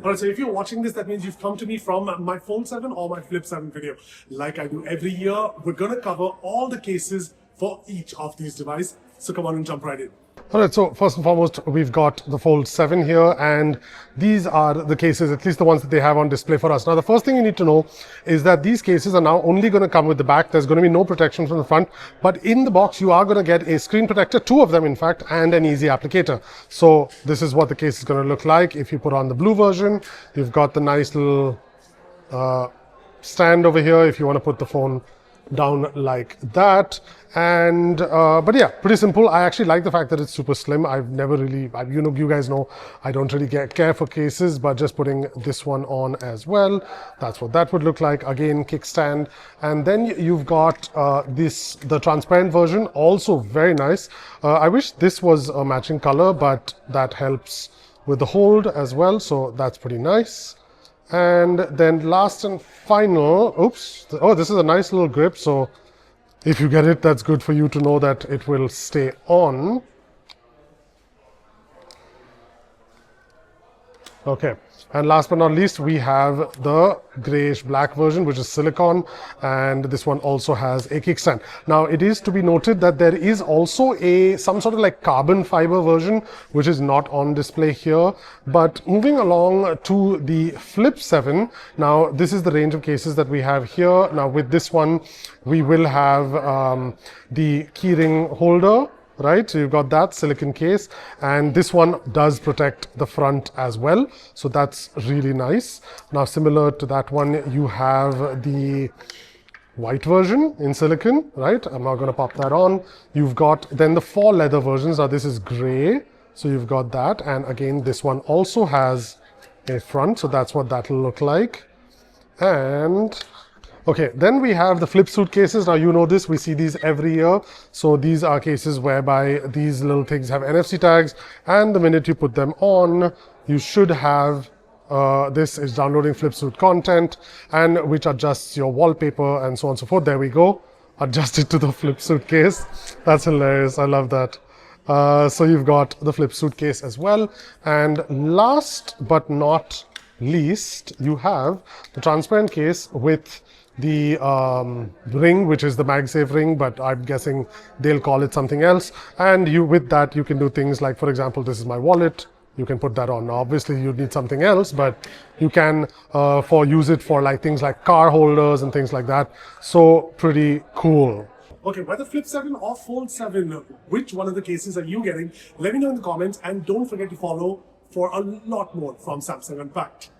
Alright, so if you're watching this, that means you've come to me from my Fold 7 or my Flip 7 video. Like I do every year, we're gonna cover all the cases for each of these devices. So come on and jump right in. Alright, so first and foremost, we've got the Fold 7 here, and these are the cases, at least the ones that they have on display for us. Now, the first thing you need to know is that these cases are now only going to come with the back. There's going to be no protection from the front, but in the box, you are going to get a screen protector, 2 of them in fact, and an easy applicator. So this is what the case is going to look like. If you put on the blue version, you've got the nice little stand over here if you want to put the phone down like that. And but yeah, pretty simple. I actually like the fact that it's super slim. I've never really, you guys know I don't really care for cases, but just putting this one on as well, that's what that would look like. Again, kickstand. And then you've got the transparent version, also very nice. I wish this was a matching color, but that helps with the hold as well, so that's pretty nice. And then last and final, oops, oh, this is a nice little grip, so if you get it, that's good for you to know that it will stay on. Okay, and last but not least, we have the grayish black version, which is silicone, and this one also has a kickstand. Now, it is to be noted that there is also some sort of like carbon fiber version, which is not on display here. But moving along to the Flip 7, now this is the range of cases that we have here. Now, with this one, we will have the keyring holder. Right, so you've got that silicon case, and this one does protect the front as well, so that's really nice. Now, similar to that one, you have the white version in silicon, right? I'm not going to pop that on. You've got then the 4 leather versions. Now, this is gray, so you've got that, and again, this one also has a front, so that's what that'll look like. And okay, then we have the flip suitcases. Now, you know this, we see these every year. So these are cases whereby these little things have NFC tags, and the minute you put them on, you should have this is downloading Flipsuit content, and which adjusts your wallpaper and so on and so forth. There we go, adjusted to the flip suitcase. That's hilarious, I love that. So you've got the flip suitcase as well. And last but not least, you have the transparent case with the ring, which is the MagSafe ring, but I'm guessing they'll call it something else. And with that, you can do things like, for example, this is my wallet. You can put that on. Now, obviously, you need something else, but you can use it for like things like car holders and things like that. So pretty cool. Okay, whether Flip 7 or Fold 7, which one of the cases are you getting? Let me know in the comments, and don't forget to follow for a lot more from Samsung Unpacked.